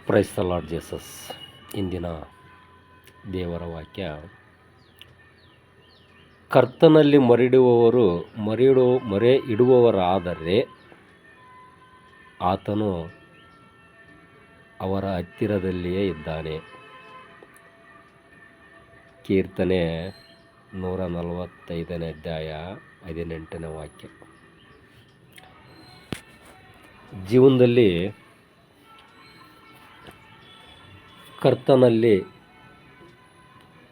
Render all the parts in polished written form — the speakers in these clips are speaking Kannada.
Praise the lord Jesus. ಇಂದಿನ ದೇವರ ವಾಕ್ಯ, ಕರ್ತನಲ್ಲಿ ಮೊರೆ ಇಡುವವರಾದರೆ ಆತನು ಅವರ ಹತ್ತಿರದಲ್ಲಿಯೇ ಇದ್ದಾನೆ. ಕೀರ್ತನೆ 145ನೇ ಅಧ್ಯಾಯ 18ನೇ ವಾಕ್ಯ. ಜೀವನದಲ್ಲಿ ಕರ್ತನಲ್ಲಿ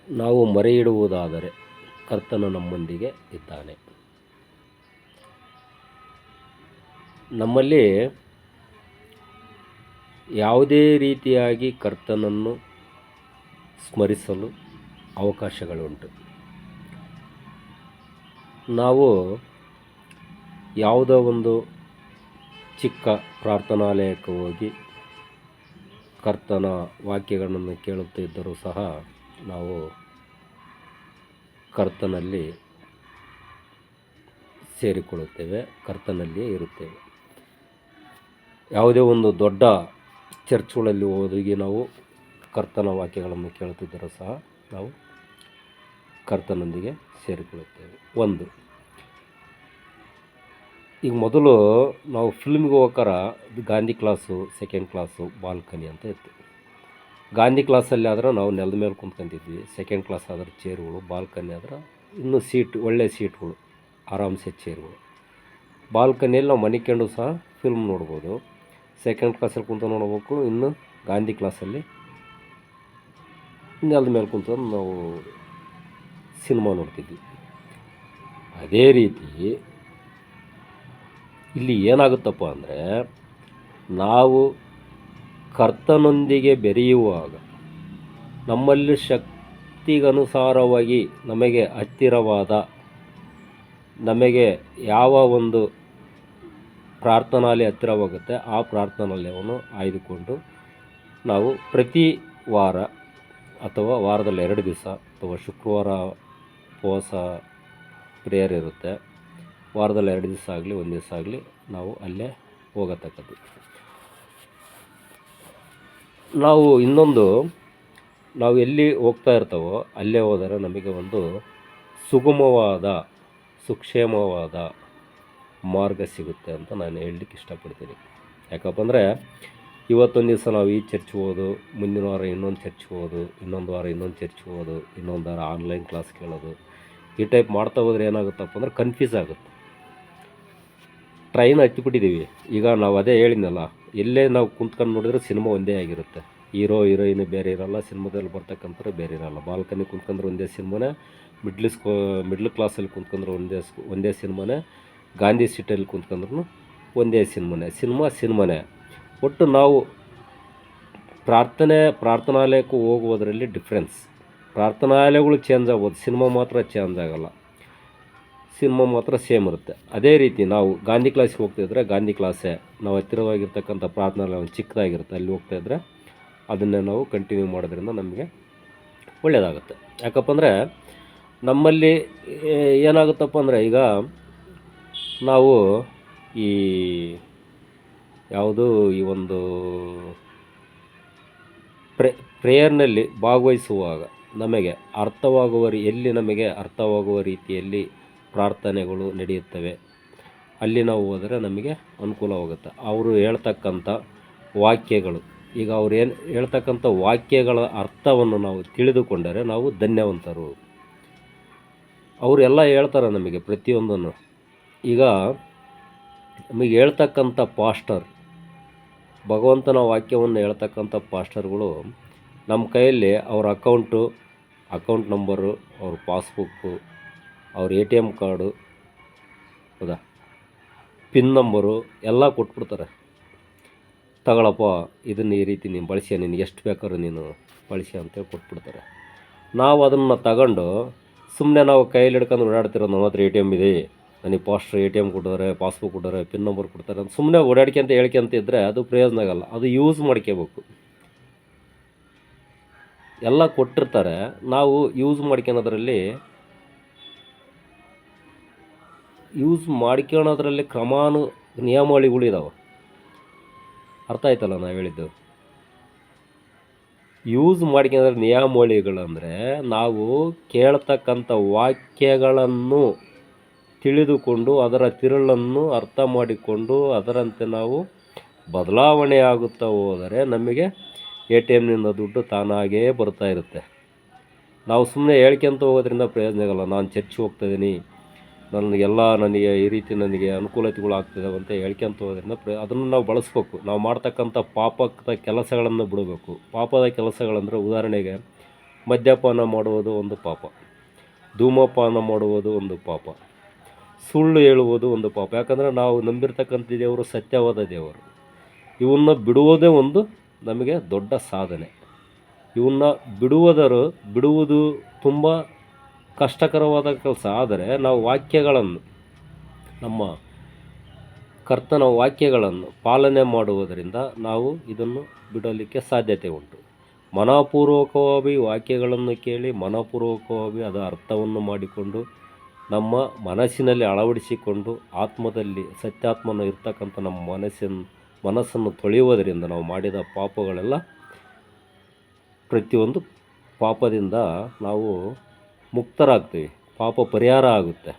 ನಾವು ಮೊರೆ ಇಡುವುದಾದರೆ ಕರ್ತನು ನಮ್ಮೊಂದಿಗೆ ಇದ್ದಾನೆ. ನಮ್ಮಲ್ಲಿ ಯಾವುದೇ ರೀತಿಯಾಗಿ ಕರ್ತನನ್ನು ಸ್ಮರಿಸಲು ಅವಕಾಶಗಳುಂಟು. ನಾವು ಯಾವುದೋ ಒಂದು ಚಿಕ್ಕ ಪ್ರಾರ್ಥನಾಲಯಕ್ಕೆ ಹೋಗಿ ಕರ್ತನ ವಾಕ್ಯಗಳನ್ನು ಕೇಳುತ್ತಿದ್ದರೂ ಸಹ ನಾವು ಕರ್ತನಲ್ಲಿ ಸೇರಿಕೊಳ್ಳುತ್ತೇವೆ, ಕರ್ತನಲ್ಲಿಯೇ ಇರುತ್ತೇವೆ. ಯಾವುದೇ ಒಂದು ದೊಡ್ಡ ಚರ್ಚ್ಗಳಲ್ಲಿ ಹೋಗಿ ನಾವು ಕರ್ತನ ವಾಕ್ಯಗಳನ್ನು ಕೇಳುತ್ತಿದ್ದರೂ ಸಹ ನಾವು ಕರ್ತನೊಂದಿಗೆ ಸೇರಿಕೊಳ್ಳುತ್ತೇವೆ. ಈಗ ಮೊದಲು ನಾವು ಫಿಲ್ಮ್ಗೆ ಹೋಗೋಕಾರ Gandhi class, second class, balcony ಅಂತ ಇತ್ತು. ಗಾಂಧಿ ಕ್ಲಾಸಲ್ಲಿ ಆದ್ರೆ ನಾವು ನೆಲದ ಮೇಲೆ ಕುಂತ್ಕೊಂತಿದ್ವಿ. ಸೆಕೆಂಡ್ ಕ್ಲಾಸ್ ಆದ್ರೆ ಚೇರುಗಳು, ಬಾಲ್ಕನಿ ಆದ್ರೆ ಇನ್ನೂ ಒಳ್ಳೆ ಸೀಟ್ಗಳು, ಆರಾಮ್ಸೆ ಚೇರುಗಳು. ಬಾಲ್ಕನಿಯಲ್ಲಿ ನಾವು ಮನಿಕೊಂಡು ಸಹ ಫಿಲ್ಮ್ ನೋಡ್ಬೋದು. ಸೆಕೆಂಡ್ ಕ್ಲಾಸಲ್ಲಿ ಕುಂತು ನೋಡ್ಬೇಕು. ಇನ್ನು ಗಾಂಧಿ ಕ್ಲಾಸಲ್ಲಿ ನೆಲದ ಮೇಲೆ ಕುಂತ್ಕೊಂಡು ನಾವು ಸಿನಿಮಾ ನೋಡ್ತಿದ್ವಿ. ಅದೇ ರೀತಿ ಇಲ್ಲಿ ಏನಾಗುತ್ತಪ್ಪ ಅಂದರೆ, ನಾವು ಕರ್ತನೊಂದಿಗೆ ಬೆರೆಯುವಾಗ ನಮ್ಮಲ್ಲಿ ಶಕ್ತಿಗನುಸಾರವಾಗಿ ನಮಗೆ ಹತ್ತಿರವಾದ, ನಮಗೆ ಯಾವ ಒಂದು ಪ್ರಾರ್ಥನಾಲಯ ಹತ್ತಿರವಾಗುತ್ತೆ ಆ ಪ್ರಾರ್ಥನಾಲಯವನ್ನು ಆಯ್ದುಕೊಂಡು ನಾವು ಪ್ರತಿ ವಾರ ಅಥವಾ ವಾರದಲ್ಲಿ 2 ದಿವಸ ಅಥವಾ ಶುಕ್ರವಾರ ಉಪವಾಸ ಪ್ರೇಯರ್ ಇರುತ್ತೆ. ವಾರದಲ್ಲಿ 2 ದಿವಸ ಆಗಲಿ 1 ದಿವಸ ಆಗಲಿ ನಾವು ಅಲ್ಲೇ ಹೋಗತಕ್ಕದ್ದು. ನಾವು ಇನ್ನೊಂದು, ನಾವು ಎಲ್ಲಿ ಹೋಗ್ತಾ ಇರ್ತಾವೋ ಅಲ್ಲೇ ಹೋದರೆ ನಮಗೆ ಒಂದು ಸುಗಮವಾದ ಸುಕ್ಷೇಮವಾದ ಮಾರ್ಗ ಸಿಗುತ್ತೆ ಅಂತ ನಾನು ಹೇಳಲಿಕ್ಕೆ ಇಷ್ಟಪಡ್ತೀನಿ. ಯಾಕಪ್ಪ ಅಂದರೆ, ಇವತ್ತೊಂದು ದಿವಸ ನಾವು ಈ ಚರ್ಚ್ ಹೋಗೋದು, ಮುಂದಿನ ವಾರ ಇನ್ನೊಂದು ಚರ್ಚ್ ಹೋಗೋದು, ಇನ್ನೊಂದು ವಾರ ಇನ್ನೊಂದು ಚರ್ಚ್ ಹೋಗೋದು, ಇನ್ನೊಂದು ವಾರ ಆನ್ಲೈನ್ ಕ್ಲಾಸ್ ಕೇಳೋದು, ಈ ಟೈಪ್ ಮಾಡ್ತಾ ಹೋದರೆ ಏನಾಗುತ್ತಪ್ಪ ಅಂದರೆ ಕನ್ಫ್ಯೂಸ್ ಆಗುತ್ತೆ. ಟ್ರೈನ್ ಹತ್ತಿಬಿಟ್ಟಿದ್ದೀವಿ. ಈಗ ನಾವು ಅದೇ ಹೇಳಿದ್ನಲ್ಲ, ಎಲ್ಲೇ ನಾವು ಕುಂತ್ಕೊಂಡು ನೋಡಿದ್ರೆ ಸಿನಿಮಾ ಒಂದೇ ಆಗಿರುತ್ತೆ. ಹೀರೋ ಹೀರೋಯಿನ್ ಬೇರೆ ಇರೋಲ್ಲ, ಸಿನಿಮಾದಲ್ಲಿ ಬರ್ತಕ್ಕಂಥವ್ರು ಬೇರೆ ಇರೋಲ್ಲ. ಬಾಲ್ಕನಿ ಕುಂತ್ಕೊಂಡ್ರೆ ಒಂದೇ ಸಿನಿಮಾನೇ, ಮಿಡ್ಲ್ ಕ್ಲಾಸಲ್ಲಿ ಕುಂತ್ಕೊಂಡ್ರೆ ಒಂದೇ ಸಿನಿಮಾನೇ, ಗಾಂಧಿ ಸಿಟಿಯಲ್ಲಿ ಕುಂತ್ಕೊಂಡ್ರು ಒಂದೇ ಸಿನಿಮಾನೇ. ಒಟ್ಟು ನಾವು ಪ್ರಾರ್ಥನಾಲಯಕ್ಕೂ ಹೋಗುವುದರಲ್ಲಿ ಡಿಫ್ರೆನ್ಸ್. ಪ್ರಾರ್ಥನಾಲಯಗಳು ಚೇಂಜ್ ಆಗ್ಬೋದು, ಸಿನಿಮಾ ಮಾತ್ರ ಚೇಂಜ್ ಆಗೋಲ್ಲ. ಸಿನಿಮಾ ಮಾತ್ರ ಸೇಮ್ ಇರುತ್ತೆ. ಅದೇ ರೀತಿ ನಾವು ಗಾಂಧಿ ಕ್ಲಾಸಿಗೆ ಹೋಗ್ತಾಯಿದ್ರೆ ಗಾಂಧಿ ಕ್ಲಾಸೇ, ನಾವು ಹತ್ತಿರವಾಗಿರ್ತಕ್ಕಂಥ ಪ್ರಾರ್ಥನಾಲಯ ಒಂದು ಚಿಕ್ಕದಾಗಿರುತ್ತೆ, ಅಲ್ಲಿ ಹೋಗ್ತಾಯಿದ್ರೆ ಅದನ್ನೇ ನಾವು ಕಂಟಿನ್ಯೂ ಮಾಡೋದ್ರಿಂದ ನಮಗೆ ಒಳ್ಳೆಯದಾಗುತ್ತೆ. ಯಾಕಪ್ಪ ಅಂದರೆ, ನಮ್ಮಲ್ಲಿ ಏನಾಗುತ್ತಪ್ಪ ಅಂದರೆ, ಈಗ ನಾವು ಈ ಒಂದು ಪ್ರೇಯರ್ನಲ್ಲಿ ಭಾಗವಹಿಸುವಾಗ ನಮಗೆ ನಮಗೆ ಅರ್ಥವಾಗುವ ರೀತಿಯಲ್ಲಿ ಪ್ರಾರ್ಥನೆಗಳು ನಡೆಯುತ್ತವೆ. ಅಲ್ಲಿ ನಾವು ಹೋದರೆ ನಮಗೆ ಅನುಕೂಲವಾಗುತ್ತೆ. ಅವರು ಹೇಳ್ತಕ್ಕಂಥ ವಾಕ್ಯಗಳು, ಈಗ ಅವ್ರು ಏನು ಹೇಳ್ತಕ್ಕಂಥ ವಾಕ್ಯಗಳ ಅರ್ಥವನ್ನು ನಾವು ತಿಳಿದುಕೊಂಡರೆ ನಾವು ಧನ್ಯವಂತರು. ಅವರೆಲ್ಲ ಹೇಳ್ತಾರೆ ನಮಗೆ ಪ್ರತಿಯೊಂದನ್ನು. ಈಗ ನಮಗೆ ಹೇಳ್ತಕ್ಕಂಥ ಪಾಸ್ಟರ್, ಭಗವಂತನ ವಾಕ್ಯವನ್ನು ಹೇಳ್ತಕ್ಕಂಥ ಪಾಸ್ಟರ್ಗಳು ನಮ್ಮ ಕೈಯಲ್ಲಿ ಅವ್ರ ಅಕೌಂಟ್ ನಂಬರು, ಅವ್ರ ಪಾಸ್ಬುಕ್ಕು, ಅವ್ರ ATM ಕಾರ್ಡು, ಹೌದಾ, ಪಿನ್ ನಂಬರು ಎಲ್ಲ ಕೊಟ್ಬಿಡ್ತಾರೆ. ತಗೊಳಪ್ಪ, ಇದನ್ನು ಈ ರೀತಿ ನೀನು ಬಳಸಿ, ನಿನಗೆ ಎಷ್ಟು ಬೇಕಾದ್ರೂ ನೀನು ಬಳಸಿ ಅಂತೇಳಿ ಕೊಟ್ಬಿಡ್ತಾರೆ. ನಾವು ಅದನ್ನು ತಗೊಂಡು ಸುಮ್ಮನೆ ನಾವು ಕೈಯಲ್ಲಿ ಹಿಡ್ಕೊಂಡು ಓಡಾಡ್ತಿರೋದು, ನಮ್ಮ ಹತ್ರ ATM ಇದೆ, ನನಗೆ ATM ಕೊಡ್ತಾರೆ, ಪಾಸ್ಬುಕ್ ಕೊಡ್ತಾರೆ, ಪಿನ್ ನಂಬರ್ ಕೊಡ್ತಾರೆ ಅಂತ ಸುಮ್ಮನೆ ಹೇಳ್ಕೊಂತ ಇದ್ದರೆ ಅದು ಪ್ರಯೋಜನ ಆಗಲ್ಲ. ಅದು ಯೂಸ್ ಮಾಡ್ಕೋಬೇಕು. ಎಲ್ಲ ಕೊಟ್ಟಿರ್ತಾರೆ, ನಾವು ಯೂಸ್ ಮಾಡ್ಕೊಳ್ಳೋದ್ರಲ್ಲಿ ನಿಯಮಾವಳಿಗಳಿದಾವೆ. ಅರ್ಥ ಆಯ್ತಲ್ಲ ನಾವು ಹೇಳಿದ್ದು? ಯೂಸ್ ಮಾಡ್ಕೊಂಡ್ರೆ ನಿಯಮಾವಳಿಗಳಂದರೆ ನಾವು ಕೇಳ್ತಕ್ಕಂಥ ವಾಕ್ಯಗಳನ್ನು ತಿಳಿದುಕೊಂಡು ಅದರ ತಿರುಳನ್ನು ಅರ್ಥ ಮಾಡಿಕೊಂಡು ಅದರಂತೆ ನಾವು ಬದಲಾವಣೆ ಆಗುತ್ತಾ ಹೋದರೆ ನಮಗೆ ಎ ಟಿ ಎಮ್ನಿಂದ ದುಡ್ಡು ತಾನಾಗೇ ಬರ್ತಾ ಇರುತ್ತೆ. ನಾವು ಸುಮ್ಮನೆ ಹೇಳ್ಕೊಂತ ಹೋಗೋದ್ರಿಂದ ಪ್ರಯೋಜನ ಆಗಲ್ಲ. ನಾನು ಚರ್ಚ್ಗೆ ಹೋಗ್ತಾಯಿದ್ದೀನಿ, ನನಗೆ ಈ ರೀತಿ ನನಗೆ ಅನುಕೂಲತೆಗಳು ಆಗ್ತಿದ್ದಾವೆ ಅಂತ ಹೇಳ್ಕೊಂತ ಹೋಗೋದ್ರಿಂದ ಅದನ್ನು ನಾವು ಬಳಸ್ಬೇಕು. ನಾವು ಮಾಡ್ತಕ್ಕಂಥ ಪಾಪದ ಕೆಲಸಗಳನ್ನು ಬಿಡಬೇಕು. ಪಾಪದ ಕೆಲಸಗಳಂದರೆ ಉದಾಹರಣೆಗೆ ಮದ್ಯಪಾನ ಮಾಡುವುದು ಒಂದು ಪಾಪ, ಧೂಮಪಾನ ಮಾಡುವುದು ಒಂದು ಪಾಪ, ಸುಳ್ಳು ಹೇಳುವುದು ಒಂದು ಪಾಪ. ಯಾಕಂದರೆ ನಾವು ನಂಬಿರ್ತಕ್ಕಂಥ ದೇವರು ಸತ್ಯವಾದ ದೇವರು. ಇವನ್ನ ಬಿಡುವುದೇ ಒಂದು ನಮಗೆ ದೊಡ್ಡ ಸಾಧನೆ. ಇವನ್ನ ಬಿಡುವುದು ತುಂಬ ಕಷ್ಟಕರವಾದ ಕೆಲಸ. ಆದರೆ ನಾವು ನಮ್ಮ ಕರ್ತನ ವಾಕ್ಯಗಳನ್ನು ಪಾಲನೆ ಮಾಡುವುದರಿಂದ ನಾವು ಇದನ್ನು ಬಿಡಲಿಕ್ಕೆ ಸಾಧ್ಯತೆ ಉಂಟು. ಮನಪೂರ್ವಕವಾಗಿ ವಾಕ್ಯಗಳನ್ನು ಕೇಳಿ ಮನಪೂರ್ವಕವಾಗಿ ಅದರ ಅರ್ಥವನ್ನು ಮಾಡಿಕೊಂಡು ನಮ್ಮ ಮನಸ್ಸಿನಲ್ಲಿ ಅಳವಡಿಸಿಕೊಂಡು ಆತ್ಮದಲ್ಲಿ ಸತ್ಯಾತ್ಮನ ಇರ್ತಕ್ಕಂಥ ನಮ್ಮ ಮನಸ್ಸನ್ನು ತೊಳೆಯುವುದರಿಂದ ನಾವು ಮಾಡಿದ ಪಾಪಗಳೆಲ್ಲ ಪ್ರತಿಯೊಂದು ಪಾಪದಿಂದ ನಾವು ಮುಕ್ತರಾಗ್ತೀವಿ. ಪಾಪ ಪರಿಹಾರ ಆಗುತ್ತೆ.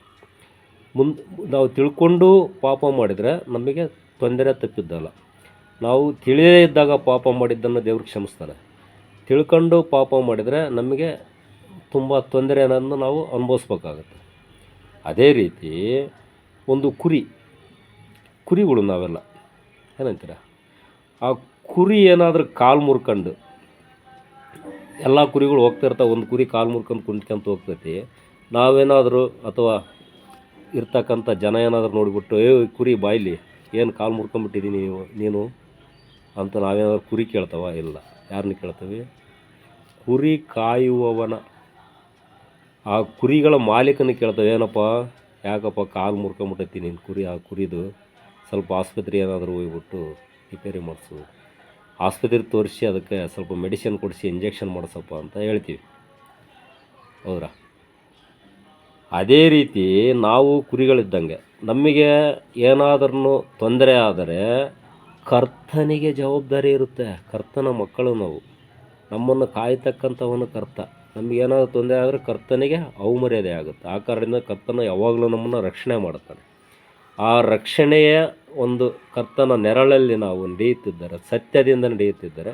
ನಾವು ತಿಳ್ಕೊಂಡು ಪಾಪ ಮಾಡಿದರೆ ನಮಗೆ ತೊಂದರೆ ತಪ್ಪಿದ್ದಲ್ಲ. ನಾವು ತಿಳಿಯದೇ ಇದ್ದಾಗ ಪಾಪ ಮಾಡಿದ್ದನ್ನು ದೇವ್ರು ಕ್ಷಮಿಸ್ತಾನೆ. ತಿಳ್ಕೊಂಡು ಪಾಪ ಮಾಡಿದರೆ ನಮಗೆ ತುಂಬ ತೊಂದರೆಯನ್ನು ನಾವು ಅನುಭವಿಸ್ಬೇಕಾಗತ್ತೆ. ಅದೇ ರೀತಿ ಒಂದು ಕುರಿಗಳು ನಾವೆಲ್ಲ ಏನಂತೀರ, ಆ ಕುರಿ ಏನಾದರೂ ಕಾಲು ಮುರ್ಕೊಂಡು, ಎಲ್ಲ ಕುರಿಗಳು ಹೋಗ್ತಿರ್ತಾವೆ, ಒಂದು ಕುರಿ ಕಾಲು ಮುರ್ಕೊಂಡು ಕುಂತ್ಕೊಂತ ಹೋಗ್ತೈತಿ. ನಾವೇನಾದರೂ ಅಥವಾ ಇರ್ತಕ್ಕಂಥ ಜನ ಏನಾದರೂ ನೋಡಿಬಿಟ್ಟು ಕುರಿ ಬಾಯ್ಲಿ ಏನು ಕಾಲು ಮುರ್ಕೊಂಬಿಟ್ಟಿದ್ದೀನಿ ನೀನು ಅಂತ ನಾವೇನಾದ್ರು ಕುರಿ ಕೇಳ್ತಾವ? ಇಲ್ಲ. ಯಾರನ್ನ ಕೇಳ್ತೇವೆ? ಕುರಿ ಕಾಯುವವನ, ಆ ಕುರಿಗಳ ಮಾಲೀಕನ ಕೇಳ್ತೇವೆ. ಏನಪ್ಪ, ಯಾಕಪ್ಪ ಕಾಲು ಮುರ್ಕೊಂಬಿಟ್ಟೈತಿ ನಿನ್ನ ಕುರಿ? ಆ ಕುರಿದು ಸ್ವಲ್ಪ ಆಸ್ಪತ್ರೆ ಏನಾದರೂ ಹೋಗ್ಬಿಟ್ಟು ರಿಪೇರಿ ಮಾಡಿಸು, ಆಸ್ಪತ್ರೆಗೆ ತೋರಿಸಿ ಅದಕ್ಕೆ ಸ್ವಲ್ಪ ಮೆಡಿಸಿನ್ ಕೊಡಿಸಿ ಇಂಜೆಕ್ಷನ್ ಮಾಡಿಸಪ್ಪ ಅಂತ ಹೇಳ್ತೀವಿ. ಹೌದ್ರಾ? ಅದೇ ರೀತಿ ನಾವು ಕುರಿಗಳಿದ್ದಂಗೆ. ನಮಗೆ ಏನಾದ್ರೂ ತೊಂದರೆ ಆದರೆ ಕರ್ತನಿಗೆ ಜವಾಬ್ದಾರಿ ಇರುತ್ತೆ. ಕರ್ತನ ಮಕ್ಕಳು ನಾವು. ನಮ್ಮನ್ನು ಕಾಯ್ತಕ್ಕಂಥವನು ಕರ್ತ. ನಮಗೇನಾದರೂ ತೊಂದರೆ ಆದರೆ ಕರ್ತನಿಗೆ ಅವಮರ್ಯಾದೆ ಆಗುತ್ತೆ. ಆ ಕಾರಣದಿಂದ ಕರ್ತನ ಯಾವಾಗಲೂ ನಮ್ಮನ್ನು ರಕ್ಷಣೆ ಮಾಡ್ತಾನೆ. ಆ ರಕ್ಷಣೆಯ ಒಂದು ಕರ್ತನ ನೆರಳಲ್ಲಿ ನಾವು ನಡೆಯುತ್ತಿದ್ದರೆ, ಸತ್ಯದಿಂದ ನಡೆಯುತ್ತಿದ್ದರೆ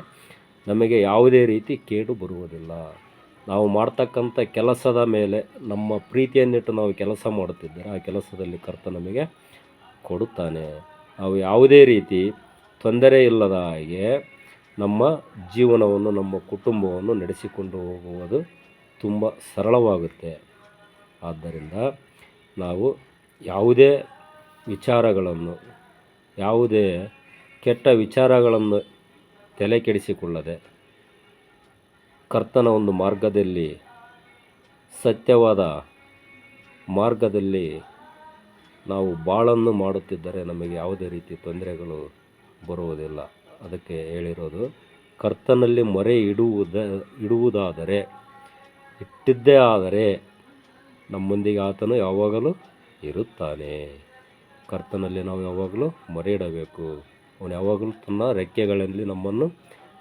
ನಮಗೆ ಯಾವುದೇ ರೀತಿ ಕೇಡು ಬರುವುದಿಲ್ಲ. ನಾವು ಮಾಡ್ತಕ್ಕಂಥ ಕೆಲಸದ ಮೇಲೆ ನಮ್ಮ ಪ್ರೀತಿಯನ್ನಿಟ್ಟು ನಾವು ಕೆಲಸ ಮಾಡುತ್ತಿದ್ದರೆ ಆ ಕೆಲಸದಲ್ಲಿ ಕರ್ತ ನಮಗೆ ಕೊಡುತ್ತಾನೆ. ನಾವು ಯಾವುದೇ ರೀತಿ ತೊಂದರೆ ಇಲ್ಲದ ಹಾಗೆ ನಮ್ಮ ಜೀವನವನ್ನು, ನಮ್ಮ ಕುಟುಂಬವನ್ನು ನಡೆಸಿಕೊಂಡು ಹೋಗುವುದು ತುಂಬ ಸರಳವಾಗುತ್ತೆ. ಆದ್ದರಿಂದ ನಾವು ಯಾವುದೇ ವಿಚಾರಗಳನ್ನು, ಯಾವುದೇ ಕೆಟ್ಟ ವಿಚಾರಗಳನ್ನು ತಲೆ ಕೆಡಿಸಿಕೊಳ್ಳದೆ ಕರ್ತನ ಒಂದು ಮಾರ್ಗದಲ್ಲಿ, ಸತ್ಯವಾದ ಮಾರ್ಗದಲ್ಲಿ ನಾವು ಬಾಳನ್ನು ಮಾಡುತ್ತಿದ್ದರೆ ನಮಗೆ ಯಾವುದೇ ರೀತಿ ತೊಂದರೆಗಳು ಬರುವುದಿಲ್ಲ. ಅದಕ್ಕೆ ಹೇಳಿರೋದು, ಕರ್ತನಲ್ಲಿ ಮೊರೆ ಇಡುವುದಾದರೆ, ಇಟ್ಟಿದ್ದೇ ಆದರೆ ನಮ್ಮೊಂದಿಗೆ ಆತನು ಯಾವಾಗಲೂ ಇರುತ್ತಾನೆ. ಕರ್ತನಲ್ಲಿ ನಾವು ಯಾವಾಗಲೂ ಮೊರೆ ಇಡಬೇಕು. ಅವನು ಯಾವಾಗಲೂ ತನ್ನ ರೆಕ್ಕೆಗಳಲ್ಲಿ ನಮ್ಮನ್ನು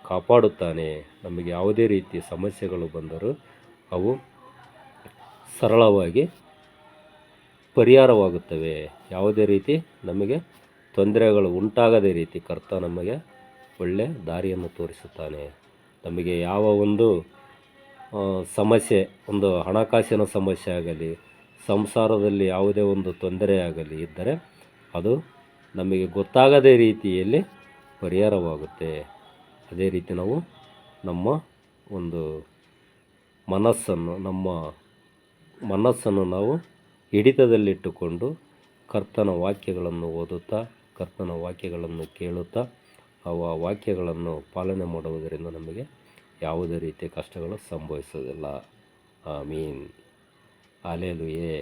ಕಾಪಾಡುತ್ತಾನೆ. ನಮಗೆ ಯಾವುದೇ ರೀತಿಯ ಸಮಸ್ಯೆಗಳು ಬಂದರೂ ಅವು ಸರಳವಾಗಿ ಪರಿಹಾರವಾಗುತ್ತವೆ. ಯಾವುದೇ ರೀತಿ ನಮಗೆ ತೊಂದರೆಗಳು ಉಂಟಾಗದೇ ರೀತಿ ಕರ್ತ ನಮಗೆ ಒಳ್ಳೆಯ ದಾರಿಯನ್ನು ತೋರಿಸುತ್ತಾನೆ. ನಮಗೆ ಯಾವ ಒಂದು ಸಮಸ್ಯೆ, ಒಂದು ಹಣಕಾಸಿನ ಸಮಸ್ಯೆ ಆಗಲಿ, ಸಂಸಾರದಲ್ಲಿ ಯಾವುದೇ ಒಂದು ತೊಂದರೆ ಆಗಲಿ ಇದ್ದರೆ ಅದು ನಮಗೆ ಗೊತ್ತಾಗದೇ ರೀತಿಯಲ್ಲಿ ಪರಿಹಾರವಾಗುತ್ತೆ. ಅದೇ ರೀತಿ ನಾವು ನಮ್ಮ ಒಂದು ಮನಸ್ಸನ್ನು ನಾವು ಹಿಡಿತದಲ್ಲಿಟ್ಟುಕೊಂಡು ಕರ್ತನ ವಾಕ್ಯಗಳನ್ನು ಓದುತ್ತಾ, ಕರ್ತನ ವಾಕ್ಯಗಳನ್ನು ಕೇಳುತ್ತಾ, ಆ ವಾಕ್ಯಗಳನ್ನು ಪಾಲನೆ ಮಾಡುವುದರಿಂದ ನಮಗೆ ಯಾವುದೇ ರೀತಿಯ ಕಷ್ಟಗಳು ಸಂಭವಿಸುವುದಿಲ್ಲ. ಆಮೀನ್. ಹಲ್ಲೆಲೂಯಾ.